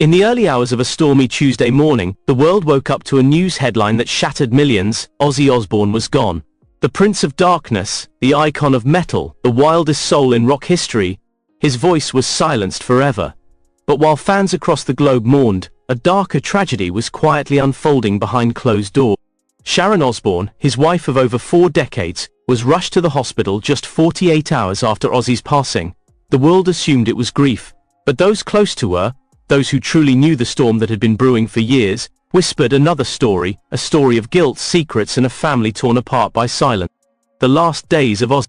In the early hours of a stormy Tuesday morning, the world woke up to a news headline that shattered millions. Ozzy Osbourne was gone. The Prince of Darkness, the icon of metal, the wildest soul in rock history, his voice was silenced forever. But while fans across the globe mourned, a darker tragedy was quietly unfolding behind closed doors. Sharon Osbourne, his wife of over 4 decades, was rushed to the hospital just 48 hours after Ozzy's passing. The world assumed it was grief, but those close to her, those who truly knew the storm that had been brewing for years, whispered another story, a story of guilt, secrets, and a family torn apart by silence. The last days of Ozzy.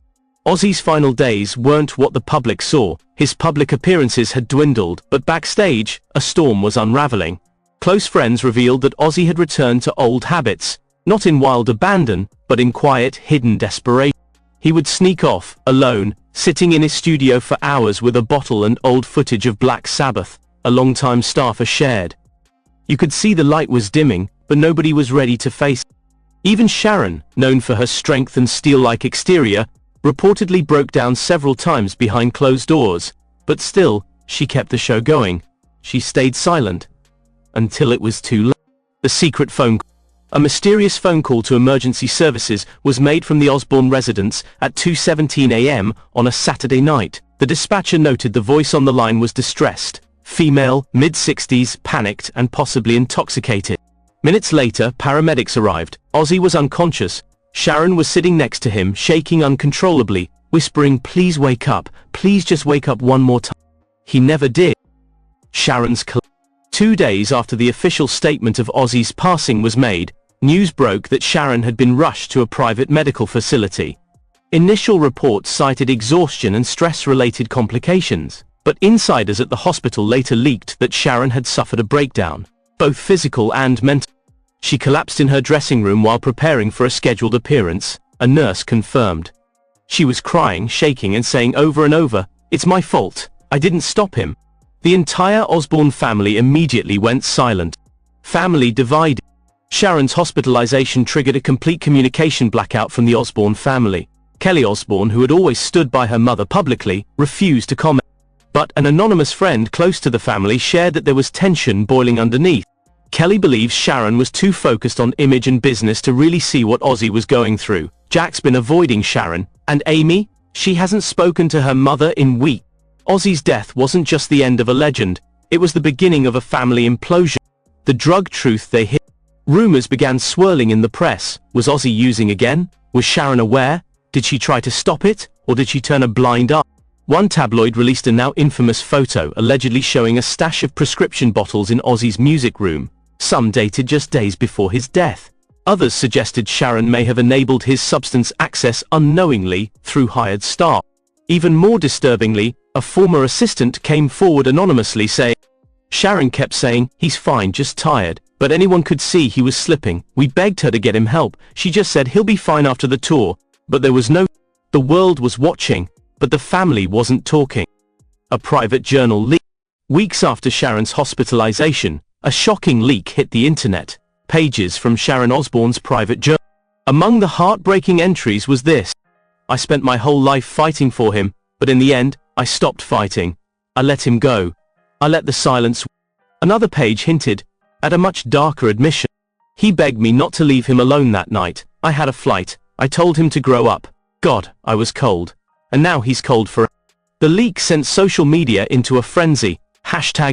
Ozzy's final days weren't what the public saw. His public appearances had dwindled, but backstage, a storm was unraveling. Close friends revealed that Ozzy had returned to old habits, not in wild abandon, but in quiet, hidden desperation. He would sneak off, alone, sitting in his studio for hours with a bottle and old footage of Black Sabbath, a longtime staffer shared. You could see the light was dimming, but nobody was ready to face it. Even Sharon, known for her strength and steel-like exterior, reportedly broke down several times behind closed doors, but still, she kept the show going. She stayed silent. Until it was too late. The secret phone call. A mysterious phone call to emergency services was made from the Osbourne residence at 2:17 a.m. on a Saturday night. The dispatcher noted the voice on the line was distressed. Female, mid-60s, panicked and possibly intoxicated. Minutes later, paramedics arrived. Ozzy was unconscious. Sharon was sitting next to him, shaking uncontrollably, whispering, "Please wake up, please just wake up one more time." He never did. Sharon's 2 days after the official statement of Ozzy's passing was made, news broke that Sharon had been rushed to a private medical facility. Initial reports cited exhaustion and stress-related complications, but insiders at the hospital later leaked that Sharon had suffered a breakdown, both physical and mental. She collapsed in her dressing room while preparing for a scheduled appearance, a nurse confirmed. She was crying, shaking and saying over and over, "It's my fault, I didn't stop him." The entire Osbourne family immediately went silent. Family divided. Sharon's hospitalization triggered a complete communication blackout from the Osbourne family. Kelly Osbourne, who had always stood by her mother publicly, refused to comment. But an anonymous friend close to the family shared that there was tension boiling underneath. Kelly believes Sharon was too focused on image and business to really see what Ozzy was going through. Jack's been avoiding Sharon, and Amy, she hasn't spoken to her mother in weeks. Ozzy's death wasn't just the end of a legend, it was the beginning of a family implosion. The drug truth they hid. Rumors began swirling in the press. Was Ozzy using again? Was Sharon aware? Did she try to stop it, or did she turn a blind eye? One tabloid released a now infamous photo allegedly showing a stash of prescription bottles in Ozzy's music room, some dated just days before his death. Others suggested Sharon may have enabled his substance access unknowingly through hired staff. Even more disturbingly, a former assistant came forward anonymously saying, "Sharon kept saying, 'He's fine, just tired,' but anyone could see he was slipping. We begged her to get him help. She just said he'll be fine after the tour, but there was no..." The world was watching, but the family wasn't talking. A private journal leak. Weeks after Sharon's hospitalization, a shocking leak hit the internet. Pages from Sharon Osbourne's private journal. Among the heartbreaking entries was this: "I spent my whole life fighting for him, but in the end, I stopped fighting. I let him go. I let the silence..." Another page hinted at a much darker admission. "He begged me not to leave him alone that night. I had a flight. I told him to grow up. God, I was cold. And now he's cold for..." The leak sent social media into a frenzy.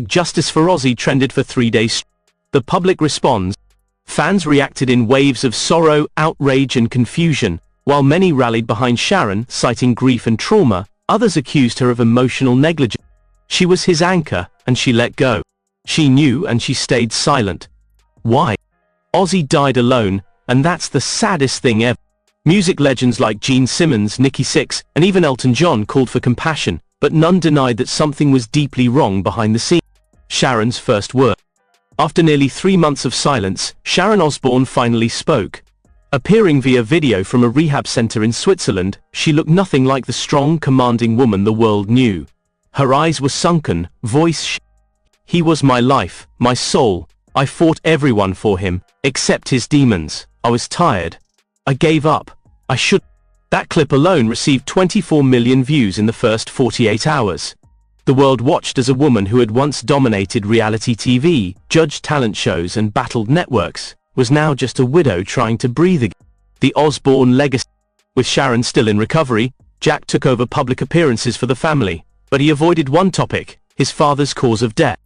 #Justice for Ozzy trended for 3 days. The public responds. Fans reacted in waves of sorrow, outrage and confusion. While many rallied behind Sharon, citing grief and trauma, others accused her of emotional negligence. She was his anchor, and she let go. She knew and she stayed silent. Why? Ozzy died alone, and that's the saddest thing ever. Music legends like Gene Simmons, Nikki Sixx, and even Elton John called for compassion, but none denied that something was deeply wrong behind the scenes. Sharon's first word. After nearly 3 months of silence, Sharon Osbourne finally spoke. Appearing via video from a rehab center in Switzerland, she looked nothing like the strong, commanding woman the world knew. Her eyes were sunken, voice "He was my life, my soul. I fought everyone for him, except his demons. I was tired. I gave up. I should..." That clip alone received 24 million views in the first 48 hours. The world watched as a woman who had once dominated reality TV, judged talent shows and battled networks, was now just a widow trying to breathe again. The Osbourne legacy. With Sharon still in recovery, Jack took over public appearances for the family, but he avoided one topic: his father's cause of death.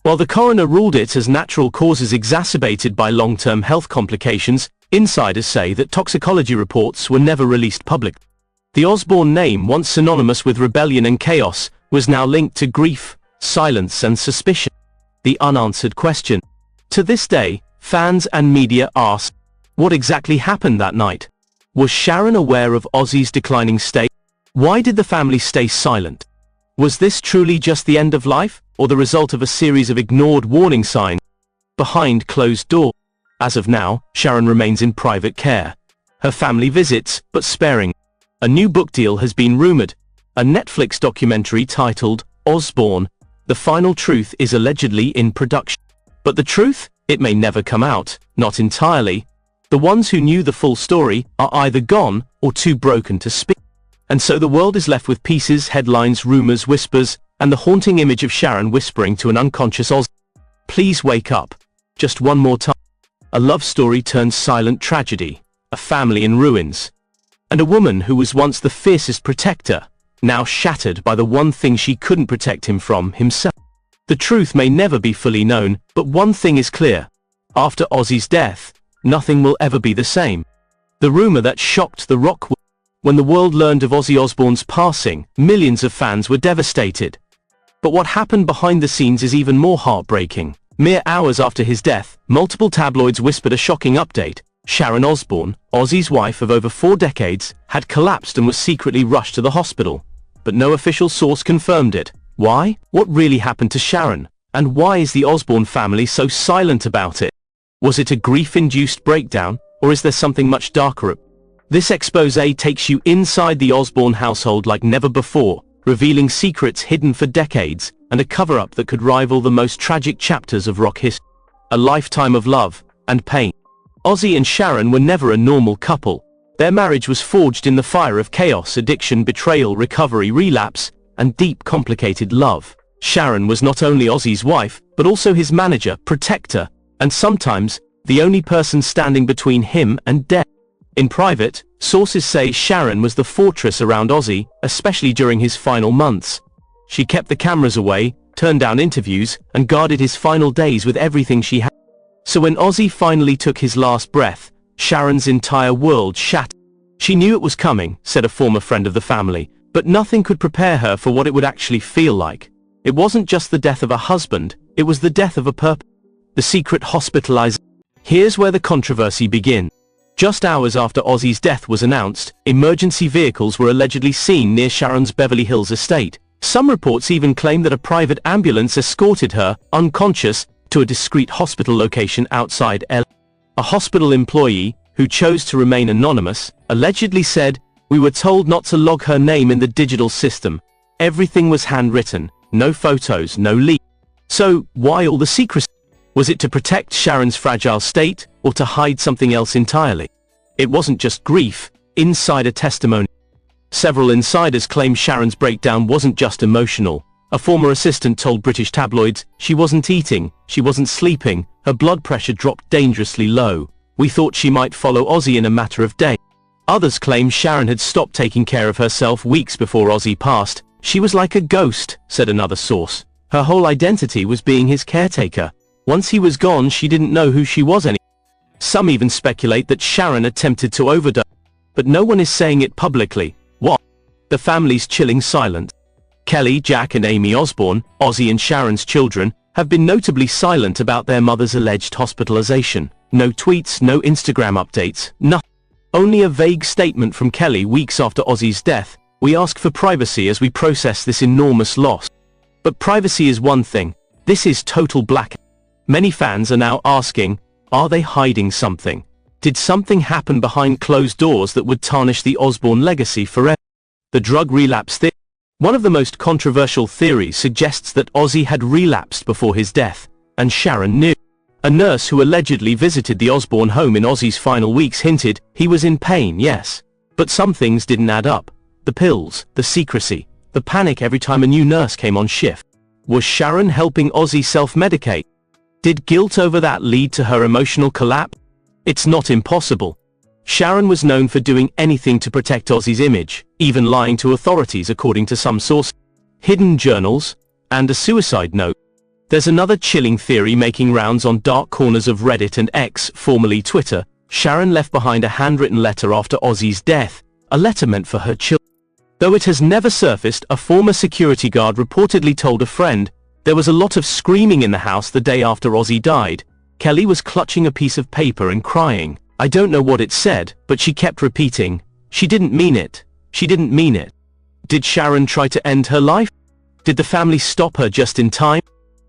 While the coroner ruled it as natural causes exacerbated by long-term health complications, insiders say that toxicology reports were never released publicly. The Osbourne name, once synonymous with rebellion and chaos, was now linked to grief, silence and suspicion. The unanswered question. To this day, fans and media ask, what exactly happened that night? Was Sharon aware of Ozzy's declining state? Why did the family stay silent? Was this truly just the end of life, or the result of a series of ignored warning signs behind closed doors? As of now, Sharon remains in private care. Her family visits, but sparing. A new book deal has been rumored. A Netflix documentary titled Osbourne: The Final Truth is allegedly in production. But the truth? It may never come out, not entirely. The ones who knew the full story are either gone or too broken to speak. And so the world is left with pieces, headlines, rumors, whispers, and the haunting image of Sharon whispering to an unconscious Ozzy, "Please wake up." Just one more time. A love story turns silent tragedy, a family in ruins, and a woman who was once the fiercest protector, now shattered by the one thing she couldn't protect him from, himself. The truth may never be fully known, but one thing is clear. After Ozzy's death, nothing will ever be the same. The rumor that shocked the rock world. When the world learned of Ozzy Osbourne's passing, millions of fans were devastated. But what happened behind the scenes is even more heartbreaking. Mere hours after his death, multiple tabloids whispered a shocking update. Sharon Osbourne, Ozzy's wife of over 4 decades, had collapsed and was secretly rushed to the hospital. But no official source confirmed it. Why? What really happened to Sharon? And why is the Osbourne family so silent about it? Was it a grief-induced breakdown, or is there something much darker? This exposé takes you inside the Osbourne household like never before, revealing secrets hidden for decades, and a cover-up that could rival the most tragic chapters of rock history. A lifetime of love and pain. Ozzy and Sharon were never a normal couple. Their marriage was forged in the fire of chaos, addiction, betrayal, recovery, relapse, and deep, complicated love. Sharon was not only Ozzy's wife, but also his manager, protector, and sometimes, the only person standing between him and death. In private, sources say Sharon was the fortress around Ozzy, especially during his final months. She kept the cameras away, turned down interviews, and guarded his final days with everything she had. So when Ozzy finally took his last breath, Sharon's entire world shattered. She knew it was coming, said a former friend of the family, but nothing could prepare her for what it would actually feel like. It wasn't just the death of a husband, it was the death of a purpose. The secret hospitalization. Here's where the controversy begins. Just hours after Ozzy's death was announced, emergency vehicles were allegedly seen near Sharon's Beverly Hills estate. Some reports even claim that a private ambulance escorted her, unconscious, to a discreet hospital location outside LA. A hospital employee, who chose to remain anonymous, allegedly said, "We were told not to log her name in the digital system. Everything was handwritten, no photos, no leak." So, why all the secrecy? Was it to protect Sharon's fragile state, or to hide something else entirely? It wasn't just grief. Insider testimony. Several insiders claim Sharon's breakdown wasn't just emotional. A former assistant told British tabloids, "She wasn't eating, she wasn't sleeping, her blood pressure dropped dangerously low. We thought she might follow Ozzy in a matter of days." Others claim Sharon had stopped taking care of herself weeks before Ozzy passed. "She was like a ghost," said another source. Her whole identity was being his caretaker. Once he was gone, she didn't know who she was anymore. Some even speculate that Sharon attempted to overdose. But no one is saying it publicly. What? The family's chilling silence. Kelly, Jack and Amy Osbourne, Ozzy and Sharon's children, have been notably silent about their mother's alleged hospitalization. No tweets, no Instagram updates, nothing. Only a vague statement from Kelly weeks after Ozzy's death. "We ask for privacy as we process this enormous loss." But privacy is one thing. This is total blackout. Many fans are now asking, are they hiding something? Did something happen behind closed doors that would tarnish the Osbourne legacy forever? The drug relapse theory. One of the most controversial theories suggests that Ozzy had relapsed before his death, and Sharon knew. A nurse who allegedly visited the Osbourne home in Ozzy's final weeks hinted he was in pain, yes. But some things didn't add up. The pills, the secrecy, The panic every time a new nurse came on shift. Was Sharon helping Ozzy self-medicate? Did guilt over that lead to her emotional collapse? It's not impossible. Sharon was known for doing anything to protect Ozzy's image, even lying to authorities according to some sources. Hidden journals, and a suicide note. There's another chilling theory making rounds on dark corners of Reddit and X, formerly Twitter. Sharon left behind a handwritten letter after Ozzy's death, a letter meant for her children. Though it has never surfaced, a former security guard reportedly told a friend, "There was a lot of screaming in the house the day after Ozzy died. Kelly was clutching a piece of paper and crying. I don't know what it said, but she kept repeating, 'She didn't mean it. She didn't mean it.'" Did Sharon try to end her life? Did the family stop her just in time?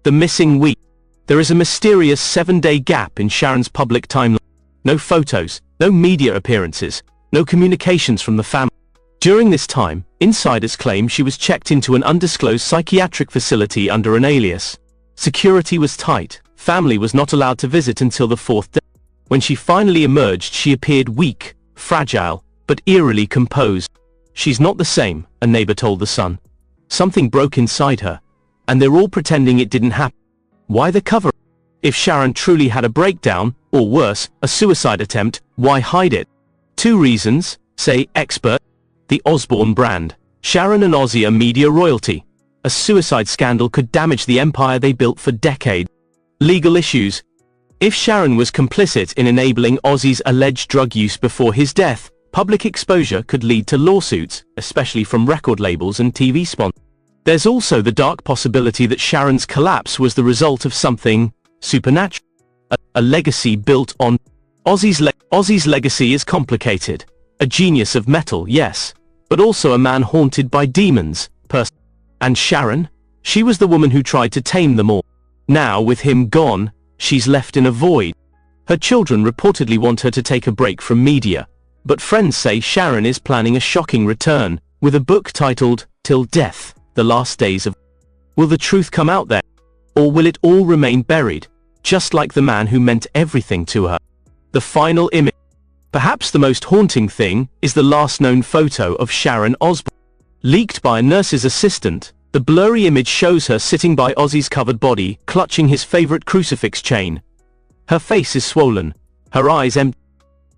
The missing week. There is a mysterious 7-day gap in Sharon's public timeline. No photos, no media appearances, no communications from the family. During this time, insiders claim she was checked into an undisclosed psychiatric facility under an alias. Security was tight. Family was not allowed to visit until the 4th day. When she finally emerged, she appeared weak, fragile, but eerily composed. "She's not the same," a neighbor told The Sun. "Something broke inside her, and they're all pretending it didn't happen." Why the cover? If Sharon truly had a breakdown, or worse, a suicide attempt, why hide it? 2 reasons, say expert. The Osbourne brand. Sharon and Ozzy are media royalty. A suicide scandal could damage the empire they built for decades. Legal issues. If Sharon was complicit in enabling Ozzy's alleged drug use before his death, public exposure could lead to lawsuits, especially from record labels and TV sponsors. There's also the dark possibility that Sharon's collapse was the result of something supernatural. A legacy built on Ozzy's legacy is complicated. A genius of metal, yes, but also a man haunted by demons, And Sharon? She was the woman who tried to tame them all. Now, with him gone, she's left in a void. Her children reportedly want her to take a break from media, but friends say Sharon is planning a shocking return, with a book titled, Till Death, The Last Days of... Will the truth come out there? Or will it all remain buried, just like the man who meant everything to her? The final image. Perhaps the most haunting thing is the last known photo of Sharon Osbourne. Leaked by a nurse's assistant, the blurry image shows her sitting by Ozzy's covered body, clutching his favorite crucifix chain. Her face is swollen, her eyes empty.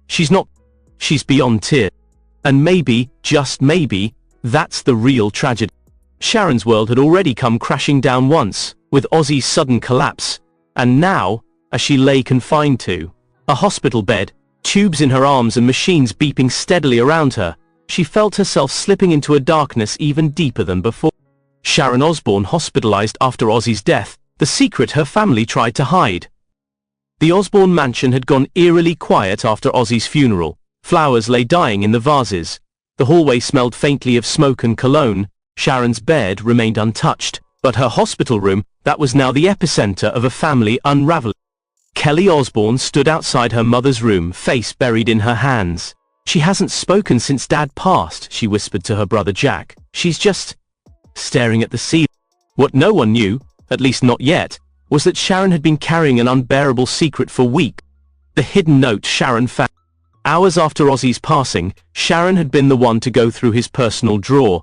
She's beyond tears. And maybe, just maybe, that's the real tragedy. Sharon's world had already come crashing down once, with Ozzy's sudden collapse. And now, as she lay confined to a hospital bed, tubes in her arms and machines beeping steadily around her, she felt herself slipping into a darkness even deeper than before. Sharon Osbourne hospitalized after Ozzy's death, the secret her family tried to hide. The Osbourne mansion had gone eerily quiet after Ozzy's funeral. Flowers lay dying in the vases. The hallway smelled faintly of smoke and cologne. Sharon's bed remained untouched, but her hospital room, that was now the epicenter of a family unraveling. Kelly Osbourne stood outside her mother's room, face buried in her hands. "She hasn't spoken since Dad passed," she whispered to her brother Jack. "She's just staring at the ceiling." What no one knew, at least not yet, was that Sharon had been carrying an unbearable secret for weeks. The hidden note Sharon found. Hours after Ozzy's passing, Sharon had been the one to go through his personal drawer.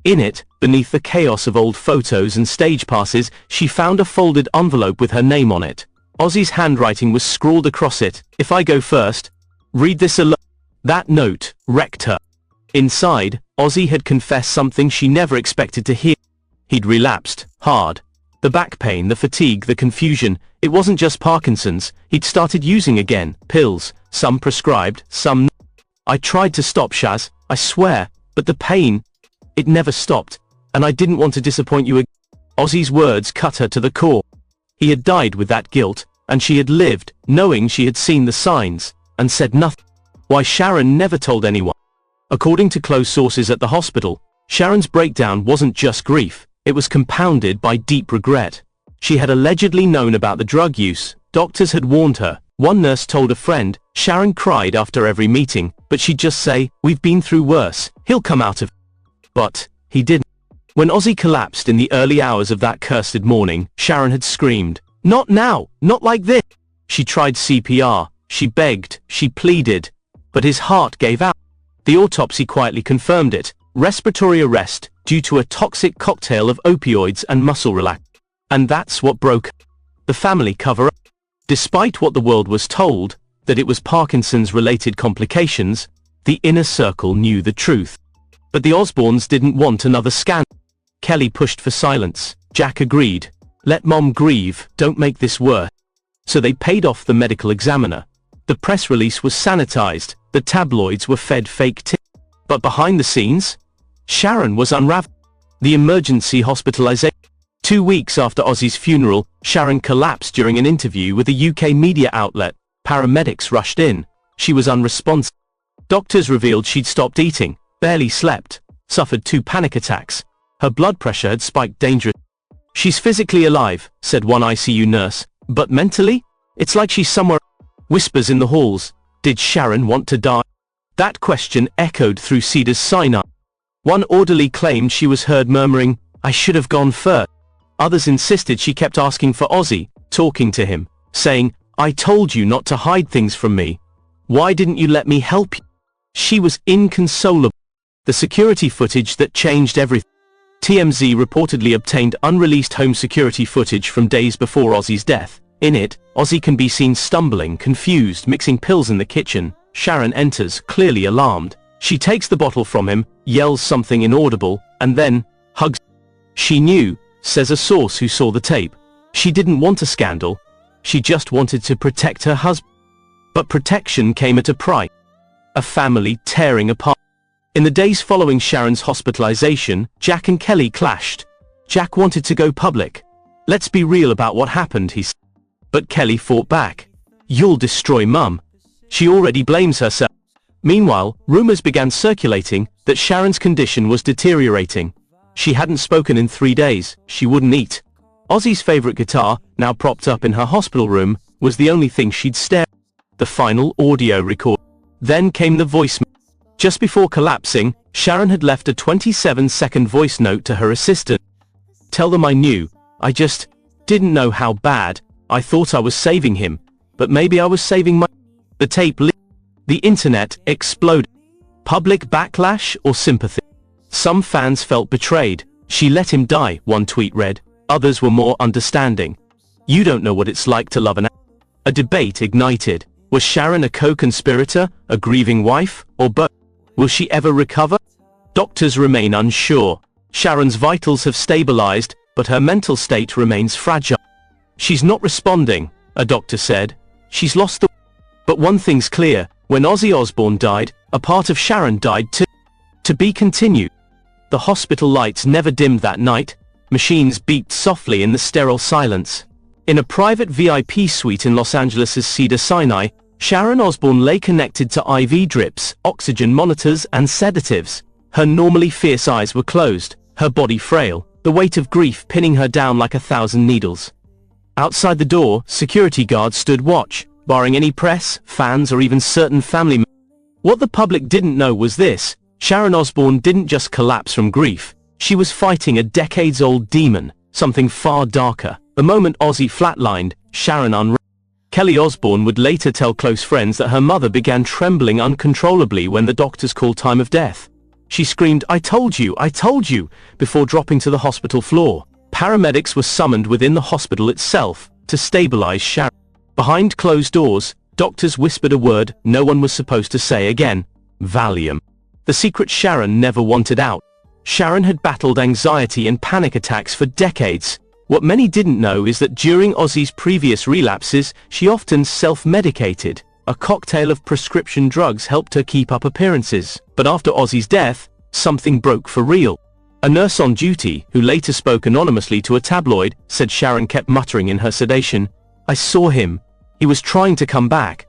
In it, beneath the chaos of old photos and stage passes, she found a folded envelope with her name on it. Ozzy's handwriting was scrawled across it. "If I go first, read this alone." That note wrecked her. Inside, Ozzy had confessed something she never expected to hear. He'd relapsed, hard. The back pain, the fatigue, the confusion, it wasn't just Parkinson's, he'd started using again, pills, some prescribed, some not. "I tried to stop, Shaz, I swear, but the pain, it never stopped, and I didn't want to disappoint you again." Ozzy's words cut her to the core. He had died with that guilt, and she had lived, knowing she had seen the signs, and said nothing. Why Sharon never told anyone? According to close sources at the hospital, Sharon's breakdown wasn't just grief, it was compounded by deep regret. She had allegedly known about the drug use, doctors had warned her. One nurse told a friend, Sharon cried after every meeting, but she'd just say, "We've been through worse, he'll come out of it." But he didn't. When Ozzy collapsed in the early hours of that cursed morning, Sharon had screamed, "Not now, not like this." She tried CPR, she begged, she pleaded, but his heart gave out. The autopsy quietly confirmed it. Respiratory arrest, due to a toxic cocktail of opioids and muscle relaxants. And that's what broke the family cover-up. Despite what the world was told, that it was Parkinson's-related complications, the inner circle knew the truth. But the Osbournes didn't want another scandal. Kelly pushed for silence. Jack agreed. Let Mom grieve, don't make this worse. So they paid off the medical examiner. The press release was sanitized, the tabloids were fed fake tips. But behind the scenes, Sharon was unraveled. The emergency hospitalization. 2 weeks after Ozzy's funeral, Sharon collapsed during an interview with a UK media outlet. Paramedics rushed in. She was unresponsive. Doctors revealed she'd stopped eating, barely slept, suffered 2 panic attacks. Her blood pressure had spiked dangerously. She's physically alive, said one ICU nurse, but mentally? It's like she's somewhere. Whispers in the halls. Did Sharon want to die? That question echoed through Cedars-Sinai. One orderly claimed she was heard murmuring, I should have gone first. Others insisted she kept asking for Ozzy, talking to him, saying, I told you not to hide things from me. Why didn't you let me help you? She was inconsolable. The security footage that changed everything. TMZ reportedly obtained unreleased home security footage from days before Ozzy's death. In it, Ozzy can be seen stumbling, confused, mixing pills in the kitchen. Sharon enters, clearly alarmed. She takes the bottle from him, yells something inaudible, and then hugs. She knew, says a source who saw the tape. She didn't want a scandal. She just wanted to protect her husband. But protection came at a price. A family tearing apart. In the days following Sharon's hospitalization, Jack and Kelly clashed. Jack wanted to go public. Let's be real about what happened, he said. But Kelly fought back. You'll destroy Mum. She already blames herself. Meanwhile, rumors began circulating that Sharon's condition was deteriorating. She hadn't spoken in 3 days, she wouldn't eat. Ozzy's favorite guitar, now propped up in her hospital room, was the only thing she'd stare at. The final audio record. Then came the voicemail. Just before collapsing, Sharon had left a 27-second voice note to her assistant. Tell them I knew. I just didn't know how bad. I thought I was saving him, but maybe I was saving my... The tape leaked. The internet exploded. Public backlash or sympathy? Some fans felt betrayed. She let him die, one tweet read. Others were more understanding. You don't know what it's like to love an... A debate ignited. Was Sharon a co-conspirator, a grieving wife, or both? Will she ever recover? Doctors remain unsure. Sharon's vitals have stabilized, but her mental state remains fragile. She's not responding, a doctor said. She's lost the... But one thing's clear, when Ozzy Osbourne died, a part of Sharon died too. To be continued. The hospital lights never dimmed that night. Machines beeped softly in the sterile silence. In a private VIP suite in Los Angeles' Cedars-Sinai, Sharon Osbourne lay connected to IV drips, oxygen monitors, and sedatives. Her normally fierce eyes were closed, her body frail, the weight of grief pinning her down like 1,000 needles. Outside the door, security guards stood watch, barring any press, fans, or even certain family members. What the public didn't know was this: Sharon Osbourne didn't just collapse from grief. She was fighting a decades-old demon, something far darker. The moment Ozzy flatlined, Sharon unraveled. Kelly Osbourne would later tell close friends that her mother began trembling uncontrollably when the doctors called time of death. She screamed, I told you, before dropping to the hospital floor. Paramedics were summoned within the hospital itself to stabilize Sharon. Behind closed doors, doctors whispered a word no one was supposed to say again: Valium. The secret Sharon never wanted out. Sharon had battled anxiety and panic attacks for decades. What many didn't know is that during Ozzy's previous relapses, she often self-medicated. A cocktail of prescription drugs helped her keep up appearances. But after Ozzy's death, something broke for real. A nurse on duty, who later spoke anonymously to a tabloid, said Sharon kept muttering in her sedation, I saw him. He was trying to come back.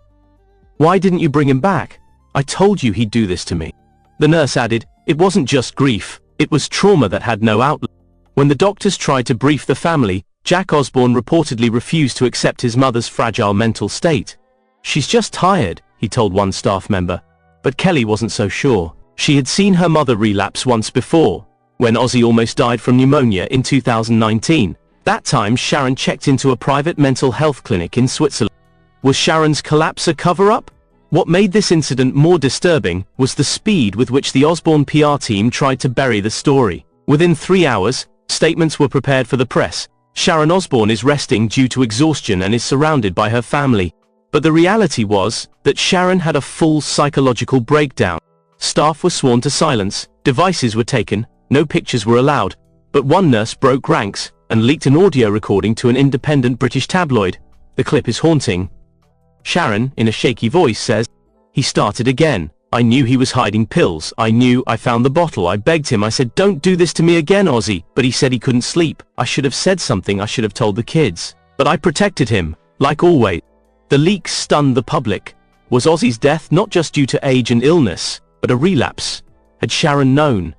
Why didn't you bring him back? I told you he'd do this to me. The nurse added, it wasn't just grief, it was trauma that had no outlet. When the doctors tried to brief the family, Jack Osbourne reportedly refused to accept his mother's fragile mental state. She's just tired, he told one staff member. But Kelly wasn't so sure. She had seen her mother relapse once before, when Ozzy almost died from pneumonia in 2019. That time Sharon checked into a private mental health clinic in Switzerland. Was Sharon's collapse a cover-up? What made this incident more disturbing was the speed with which the Osbourne PR team tried to bury the story. Within 3 hours, statements were prepared for the press. Sharon Osbourne is resting due to exhaustion and is surrounded by her family. But the reality was that Sharon had a full psychological breakdown. Staff were sworn to silence, devices were taken, no pictures were allowed. But one nurse broke ranks and leaked an audio recording to an independent British tabloid. The clip is haunting. Sharon, in a shaky voice, says, "He started again. I knew he was hiding pills. I found the bottle. I begged him. I said, 'Don't do this to me again, Ozzy.' But he said he couldn't sleep. I should have said something. I should have told the kids. But I protected him, like always." The leaks stunned the public. Was Ozzy's death not just due to age and illness, but a relapse? Had Sharon known?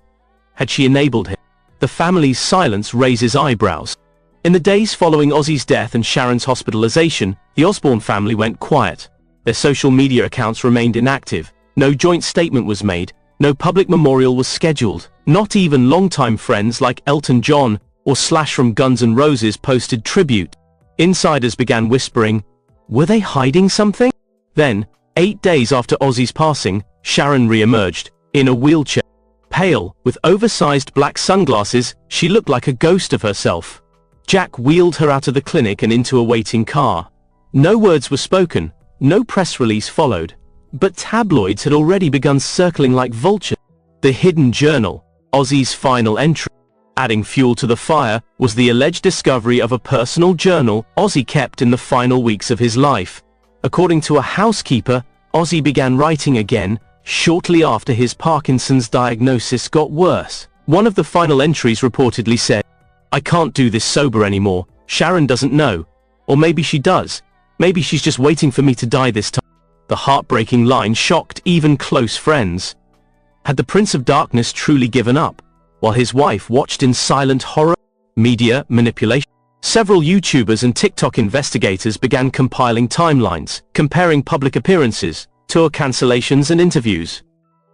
Had she enabled him? The family's silence raises eyebrows. In the days following Ozzy's death and Sharon's hospitalization, the Osbourne family went quiet. Their social media accounts remained inactive. No joint statement was made. No public memorial was scheduled. Not even longtime friends like Elton John or Slash from Guns N' Roses posted tribute. Insiders began whispering, were they hiding something? Then, 8 days after Ozzy's passing, Sharon re-emerged, in a wheelchair. Pale, with oversized black sunglasses, she looked like a ghost of herself. Jack wheeled her out of the clinic and into a waiting car. No words were spoken, no press release followed. But tabloids had already begun circling like vultures. The hidden journal, Ozzy's final entry. Adding fuel to the fire was the alleged discovery of a personal journal Ozzy kept in the final weeks of his life. According to a housekeeper, Ozzy began writing again shortly after his Parkinson's diagnosis got worse. One of the final entries reportedly said, "I can't do this sober anymore. Sharon doesn't know. Or maybe she does. Maybe she's just waiting for me to die this time." The heartbreaking line shocked even close friends. Had the Prince of Darkness truly given up, while his wife watched in silent horror? Media manipulation. Several YouTubers and TikTok investigators began compiling timelines, comparing public appearances, tour cancellations and interviews.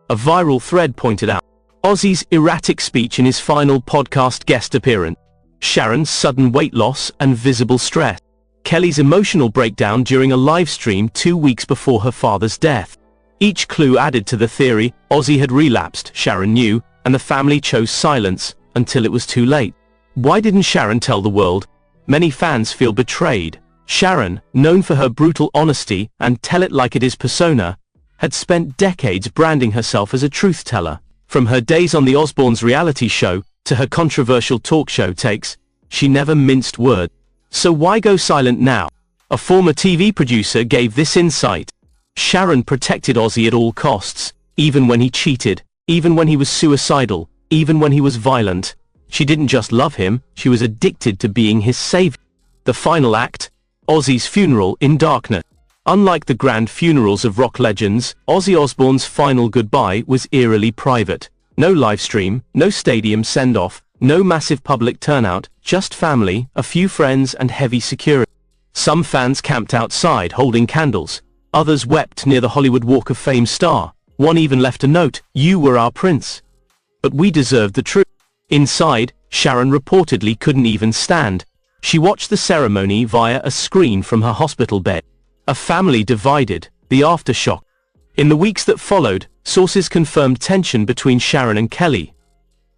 A viral thread pointed out Ozzy's erratic speech in his final podcast guest appearance, Sharon's sudden weight loss and visible stress, Kelly's emotional breakdown during a live stream 2 weeks before her father's death. Each clue added to the theory Ozzy had relapsed. Sharon knew, and the family chose silence until it was too late. Why didn't Sharon tell the world? Many fans feel betrayed. Sharon, known for her brutal honesty and tell-it-like-it-is persona, had spent decades branding herself as a truth-teller. From her days on the Osbournes' reality show to her controversial talk show takes, she never minced words. So why go silent now? A former TV producer gave this insight. Sharon protected Ozzy at all costs, even when he cheated, even when he was suicidal, even when he was violent. She didn't just love him, she was addicted to being his savior. The final act, Ozzy's funeral in darkness. Unlike the grand funerals of rock legends, Ozzy Osbourne's final goodbye was eerily private. No livestream, no stadium send-off, no massive public turnout, just family, a few friends and heavy security. Some fans camped outside holding candles. Others wept near the Hollywood Walk of Fame star. One even left a note, "You were our prince. But we deserved the truth." Inside, Sharon reportedly couldn't even stand. She watched the ceremony via a screen from her hospital bed. A family divided, the aftershock. In the weeks that followed, sources confirmed tension between Sharon and Kelly.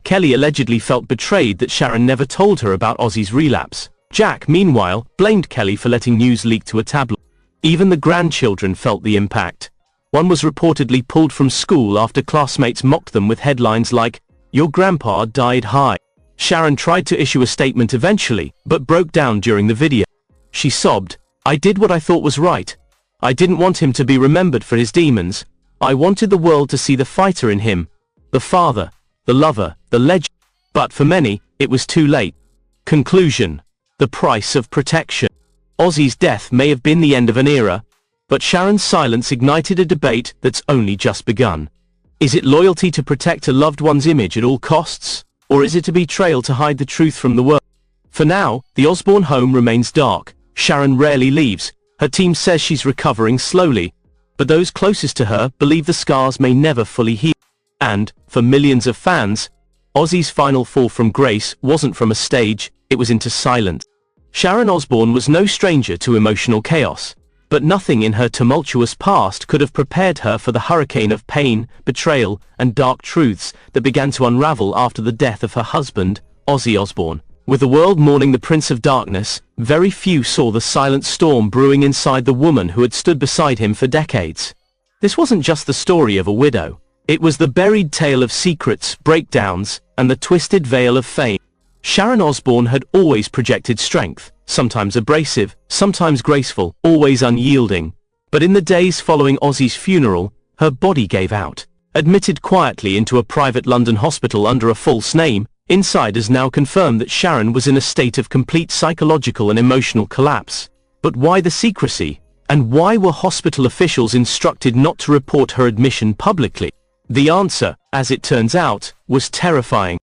Kelly allegedly felt betrayed that Sharon never told her about Ozzy's relapse. Jack, meanwhile, blamed Kelly for letting news leak to a tabloid. Even the grandchildren felt the impact. One was reportedly pulled from school after classmates mocked them with headlines like, "Your grandpa died high." Sharon tried to issue a statement eventually, but broke down during the video. She sobbed, "I did what I thought was right. I didn't want him to be remembered for his demons. I wanted the world to see the fighter in him. The father, the lover, the legend." But for many, it was too late. Conclusion. The price of protection. Ozzy's death may have been the end of an era, but Sharon's silence ignited a debate that's only just begun. Is it loyalty to protect a loved one's image at all costs? Or is it a betrayal to hide the truth from the world? For now, the Osbourne home remains dark. Sharon rarely leaves. Her team says she's recovering slowly, but those closest to her believe the scars may never fully heal. And, for millions of fans, Ozzy's final fall from grace wasn't from a stage, it was into silence. Sharon Osbourne was no stranger to emotional chaos. But nothing in her tumultuous past could have prepared her for the hurricane of pain, betrayal, and dark truths that began to unravel after the death of her husband, Ozzy Osbourne. With the world mourning the Prince of Darkness, very few saw the silent storm brewing inside the woman who had stood beside him for decades. This wasn't just the story of a widow. It was the buried tale of secrets, breakdowns, and the twisted veil of fame. Sharon Osbourne had always projected strength, sometimes abrasive, sometimes graceful, always unyielding. But in the days following Ozzy's funeral, her body gave out. Admitted quietly into a private London hospital under a false name, insiders now confirm that Sharon was in a state of complete psychological and emotional collapse. But why the secrecy? And why were hospital officials instructed not to report her admission publicly? The answer, as it turns out, was terrifying.